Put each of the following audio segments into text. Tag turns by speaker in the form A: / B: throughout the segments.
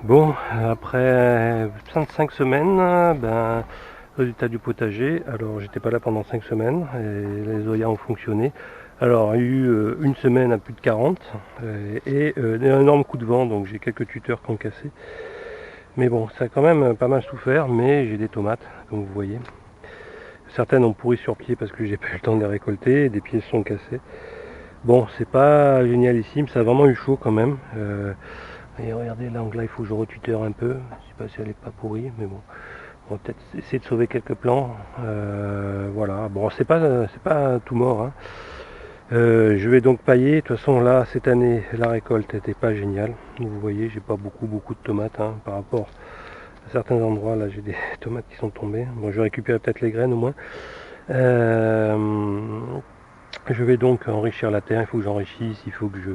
A: Bon, après 5 semaines, ben, résultat du potager. Alors, j'étais pas là pendant 5 semaines et les Zoya ont fonctionné. Alors, il y a eu une semaine à plus de 40 un énorme coup de vent, donc j'ai quelques tuteurs qui ont cassé. Mais bon, ça a quand même pas mal souffert, mais j'ai des tomates, comme vous voyez. Certaines ont pourri sur pied parce que j'ai pas eu le temps de les récolter et des pieds sont cassés. Bon, c'est pas génialissime, ça a vraiment eu chaud quand même. Et regardez, l'angle là, il faut que je retuteur un peu. Je sais pas si elle est pas pourrie, mais bon. On va peut-être essayer de sauver quelques plants. Voilà. Bon, c'est pas tout mort, hein. Je vais donc pailler. De toute façon, là, cette année, la récolte n'était pas géniale. Vous voyez, j'ai pas beaucoup de tomates, hein, par rapport à certains endroits. Là, j'ai des tomates qui sont tombées. Bon, je vais récupérer peut-être les graines au moins. Euh, je vais donc enrichir la terre. Il faut que j'enrichisse. Il faut que je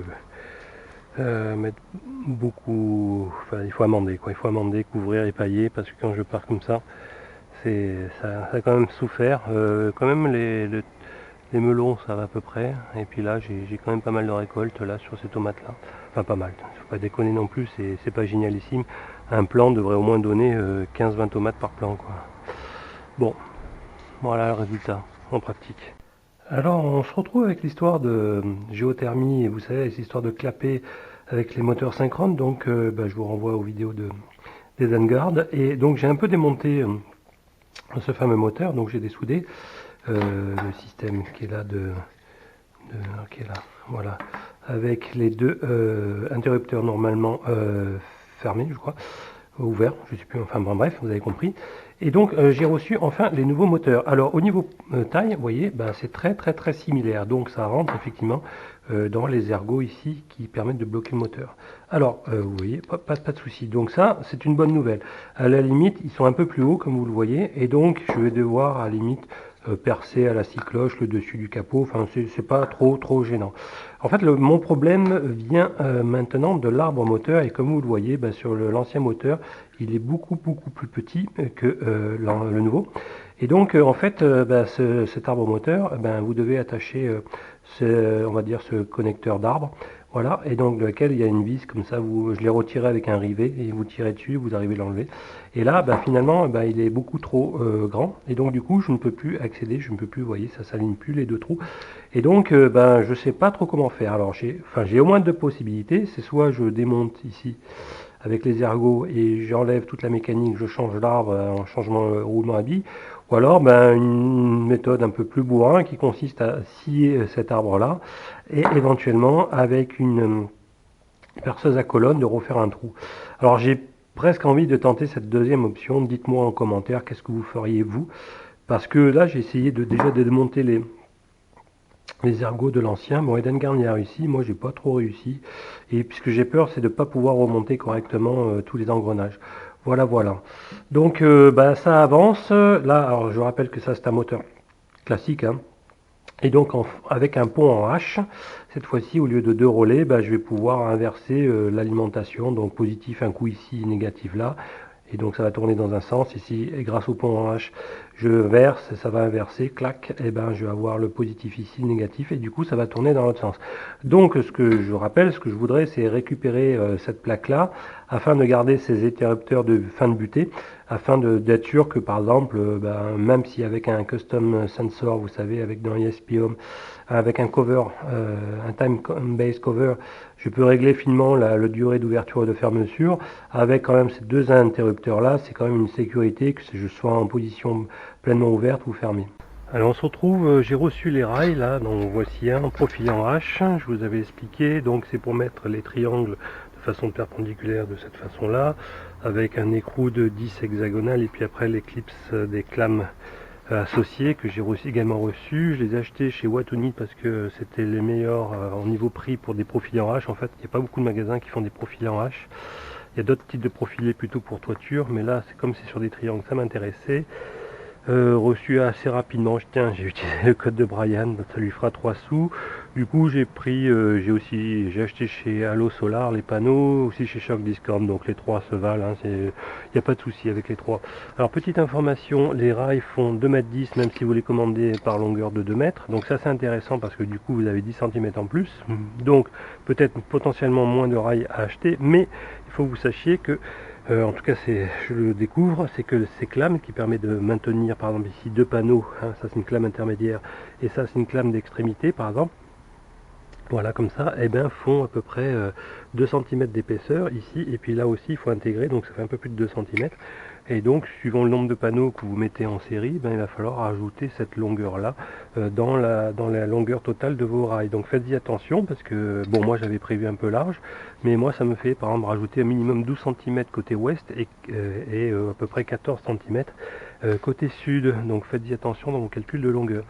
A: mettre beaucoup. Enfin, il faut amender, quoi. Il faut amender, couvrir et pailler parce que quand je pars comme ça, ça a quand même souffert. Quand même les melons ça va à peu près. Et puis là j'ai quand même pas mal de récoltes là sur ces tomates là. Enfin pas mal, faut pas déconner non plus, c'est pas génialissime. Un plant devrait au moins donner 15-20 tomates par plant quoi. Bon, voilà le résultat en pratique. Alors on se retrouve avec l'histoire de géothermie et vous savez cette histoire de clapet avec les moteurs synchrones. Donc je vous renvoie aux vidéos des Vanguard. Et donc j'ai un peu démonté ce fameux moteur, donc j'ai dessoudé le système qui est là qui est là, voilà, avec les deux interrupteurs normalement fermés, je crois, ouverts, je sais plus, enfin bon, bref, vous avez compris. Et donc j'ai reçu enfin les nouveaux moteurs. Alors au niveau taille, vous voyez, ben, c'est très similaire, donc ça rentre effectivement dans les ergots ici qui permettent de bloquer le moteur. Alors vous voyez, pas de souci. Donc ça, c'est une bonne nouvelle. À la limite, ils sont un peu plus hauts comme vous le voyez, et donc je vais devoir à la limite percer à la scie cloche le dessus du capot. Enfin, c'est pas trop gênant. En fait, mon problème vient maintenant de l'arbre moteur, et comme vous le voyez, ben, sur l'ancien moteur, il est beaucoup plus petit que le nouveau. Et donc, en fait, ben, cet arbre moteur, ben, vous devez attacher, on va dire, ce connecteur d'arbre. Voilà, et donc dans lequel il y a une vis comme ça, je l'ai retiré avec un rivet et vous tirez dessus, vous arrivez à l'enlever. Et là, ben, finalement, ben, il est beaucoup trop grand et donc du coup, je ne peux plus accéder, je ne peux plus, vous voyez, ça s'aligne plus les deux trous. Et donc, ben, je sais pas trop comment faire. Alors, j'ai au moins deux possibilités. C'est soit je démonte ici avec les ergots et j'enlève toute la mécanique, je change l'arbre en changement roulement à billes, ou alors ben, une méthode un peu plus bourrin qui consiste à scier cet arbre-là et éventuellement avec une perceuse à colonne de refaire un trou. Alors j'ai presque envie de tenter cette deuxième option. Dites-moi en commentaire qu'est-ce que vous feriez vous, parce que là j'ai essayé déjà de démonter les ergots de l'ancien. Bon, Eden Garnier a réussi, moi j'ai pas trop réussi. Et puisque j'ai peur, c'est de ne pas pouvoir remonter correctement tous les engrenages. Voilà. Donc ça avance. Là, alors je rappelle que ça c'est un moteur classique, hein. Et donc avec un pont en H, cette fois-ci au lieu de deux relais, je vais pouvoir inverser l'alimentation, donc positif un coup ici, négatif là. Et donc ça va tourner dans un sens ici, et grâce au pont en H, je verse, ça va inverser, clac, et je vais avoir le positif ici, le négatif, et du coup ça va tourner dans l'autre sens. Donc ce que je rappelle, ce que je voudrais, c'est récupérer cette plaque-là, afin de garder ces interrupteurs de fin de butée, afin d'être sûr que par exemple, même si avec un custom sensor, vous savez, avec dans ESP-Home, avec un cover, un time-based cover, je peux régler finement la durée d'ouverture et de fermeture. Avec quand même ces deux interrupteurs là, c'est quand même une sécurité que je sois en position pleinement ouverte ou fermée. Alors on se retrouve, j'ai reçu les rails là, donc voici un profil en H, je vous avais expliqué, donc c'est pour mettre les triangles de façon perpendiculaire de cette façon là, avec un écrou de 10 hexagonal et puis après l'éclipse des clames associés que j'ai également reçus. Je les ai achetés chez Watoni parce que c'était les meilleurs au niveau prix pour des profilés en H. En fait, il n'y a pas beaucoup de magasins qui font des profilés en H. Il y a d'autres types de profilés plutôt pour toiture, mais là, c'est comme c'est sur des triangles, ça m'intéressait. reçu assez rapidement. Tiens, j'ai utilisé le code de Brian, ça lui fera 3 sous. Du coup, j'ai acheté chez Allo Solar les panneaux, aussi chez Shock Discord, donc les trois se valent, hein, il n'y a pas de souci avec les trois. Alors, petite information, les rails font 2,10 m même si vous les commandez par longueur de 2 mètres, donc ça c'est intéressant parce que du coup vous avez 10 cm en plus, donc peut-être potentiellement moins de rails à acheter, mais il faut que vous sachiez que en tout cas, je le découvre, c'est que ces clames qui permettent de maintenir, par exemple ici, deux panneaux, hein, ça c'est une clame intermédiaire, et ça c'est une clame d'extrémité, par exemple, voilà, comme ça, eh ben, font à peu près 2 cm d'épaisseur ici, et puis là aussi il faut intégrer, donc ça fait un peu plus de 2 cm. Et donc, suivant le nombre de panneaux que vous mettez en série, ben, il va falloir ajouter cette longueur-là dans la longueur totale de vos rails. Donc faites-y attention, parce que, bon, moi j'avais prévu un peu large, mais moi ça me fait par exemple rajouter un minimum 12 cm côté ouest et à peu près 14 cm côté sud. Donc faites-y attention dans vos calculs de longueur.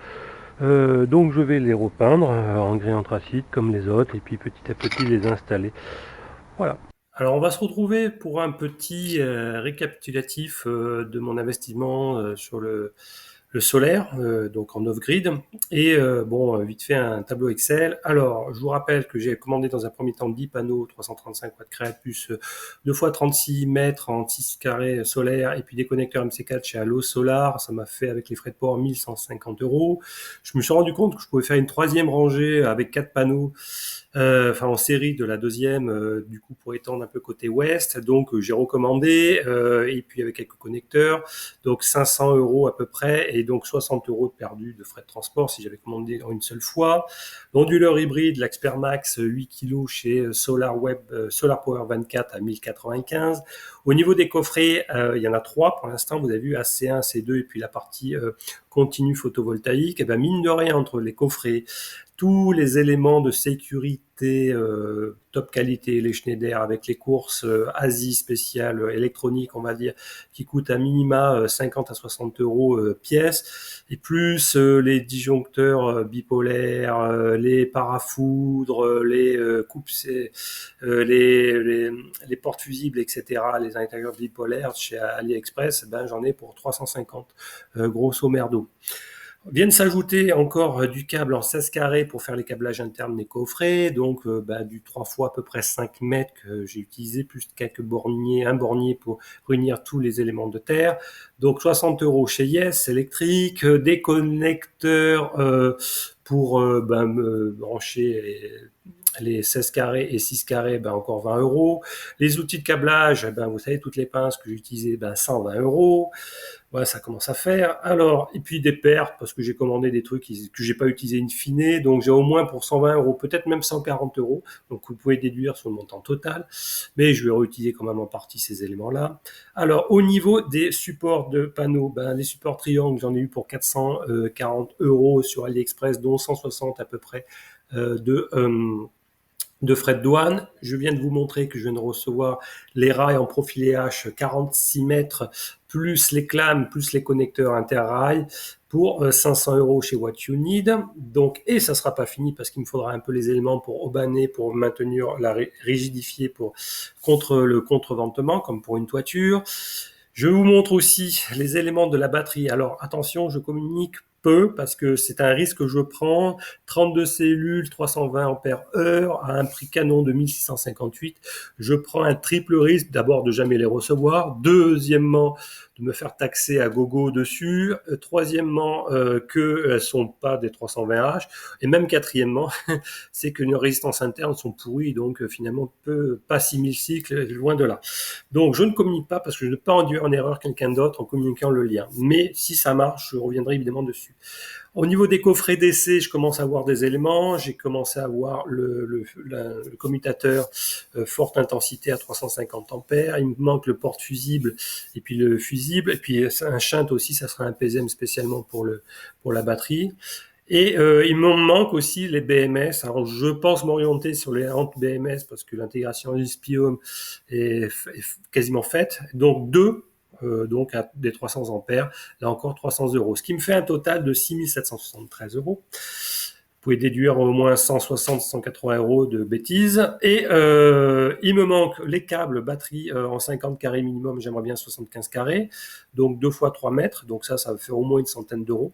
A: Donc je vais les repeindre en gris anthracite comme les autres et puis petit à petit les installer. Voilà.
B: Alors, on va se retrouver pour un petit récapitulatif de mon investissement sur le solaire, donc en off-grid. Et bon, vite fait un tableau Excel. Alors, je vous rappelle que j'ai commandé dans un premier temps 10 panneaux 335 watts créa plus 2 fois 36 mètres en 6 carrés solaires et puis des connecteurs MC4 chez Allo Solar. Ça m'a fait avec les frais de port 1150 euros. Je me suis rendu compte que je pouvais faire une troisième rangée avec 4 panneaux enfin en série de la deuxième, du coup pour étendre un peu côté ouest. Donc j'ai recommandé et puis avec quelques connecteurs, donc 500 euros à peu près et donc 60 euros de perdu de frais de transport si j'avais commandé en une seule fois. L'onduleur hybride, l'Expert Max 8 kg chez Solar Web, Solar Power 24 à 1095. Au niveau des coffrets, il y en a trois pour l'instant. Vous avez vu AC1, C2 et puis la partie continue photovoltaïque. Et ben mine de rien entre les coffrets, tous les éléments de sécurité top qualité, les Schneider avec les courses Asie spéciales électroniques, on va dire, qui coûtent à minima 50 à 60 euros pièce, et plus les disjoncteurs bipolaires, les parafoudres, les coupes, les portes fusibles, etc., les intérieurs bipolaires chez AliExpress, ben j'en ai pour 350 grosso merdo. Viennent s'ajouter encore du câble en 16 carrés pour faire les câblages internes des coffrets, donc du 3 fois à peu près 5 mètres que j'ai utilisé, plus quelques borniers, un bornier pour réunir tous les éléments de terre. Donc 60 euros chez Yes électrique, des connecteurs pour me brancher les 16 carrés et 6 carrés, encore 20 euros. Les outils de câblage, vous savez, toutes les pinces que j'ai utilisées, 120 euros. Voilà, ça commence à faire. Alors, et puis des pertes, parce que j'ai commandé des trucs que j'ai pas utilisé in fine, donc j'ai au moins pour 120 euros, peut-être même 140 euros. Donc vous pouvez déduire sur le montant total, mais je vais réutiliser quand même en partie ces éléments-là. Alors, au niveau des supports de panneaux, les supports triangles, j'en ai eu pour 440 euros sur AliExpress, dont 160 à peu près de frais de douane. Je viens de vous montrer que je viens de recevoir les rails en profilé H 46 mètres, plus les clames, plus les connecteurs interrail pour 500 euros chez What You Need. Donc, et ça sera pas fini parce qu'il me faudra un peu les éléments pour obaner, pour maintenir rigidifier contre le contreventement, comme pour une toiture. Je vous montre aussi les éléments de la batterie. Alors attention, je communique peu parce que c'est un risque que je prends. 32 cellules, 320 ampères heure à un prix canon de 1658. Je prends un triple risque d'abord de jamais les recevoir. Deuxièmement, de me faire taxer à gogo dessus. Troisièmement, qu'elles ne sont pas des 320H. Et même quatrièmement, c'est que nos résistances internes sont pourries, donc finalement pas 6000 cycles, loin de là. Donc je ne communique pas parce que je ne veux pas induire en erreur quelqu'un d'autre en communiquant le lien. Mais si ça marche, je reviendrai évidemment dessus. Au niveau des coffrets d'essai, je commence à avoir des éléments. J'ai commencé à voir le commutateur forte intensité à 350 ampères. Il me manque le porte fusible et puis le fusible. Et puis un shunt aussi, ça sera un PSM spécialement pour la batterie. Et il me manque aussi les BMS. Alors je pense m'orienter sur les BMS parce que l'intégration Lispium est quasiment faite. Donc deux, donc à des 300 ampères, là encore 300 euros. Ce qui me fait un total de 6773 euros pouvez déduire au moins 160-180 euros de bêtises. Et il me manque les câbles batterie en 50 carrés minimum, j'aimerais bien 75 carrés, donc 2 fois 3 mètres, donc ça va faire au moins une centaine d'euros.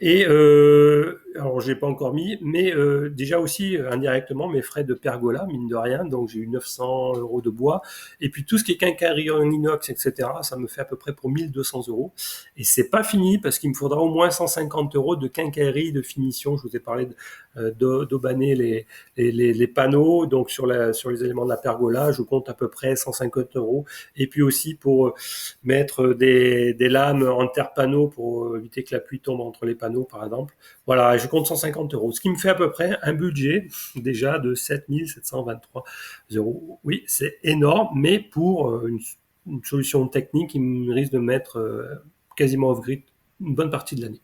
B: Et alors j'ai pas encore mis, mais déjà aussi indirectement mes frais de pergola, mine de rien, donc j'ai eu 900 euros de bois, et puis tout ce qui est quincaillerie en inox, etc., ça me fait à peu près pour 1200 euros. Et c'est pas fini parce qu'il me faudra au moins 150 euros de quincaillerie, de finition. Je vous ai parlé d'aubaner les panneaux, donc sur les éléments de la pergola, je compte à peu près 150 euros. Et puis aussi pour mettre des lames en terre-panneau pour éviter que la pluie tombe entre les panneaux, par exemple. Voilà, je compte 150 euros, ce qui me fait à peu près un budget déjà de 7 723 euros. Oui, c'est énorme, mais pour une solution technique, il me risque de mettre quasiment off-grid une bonne partie de l'année.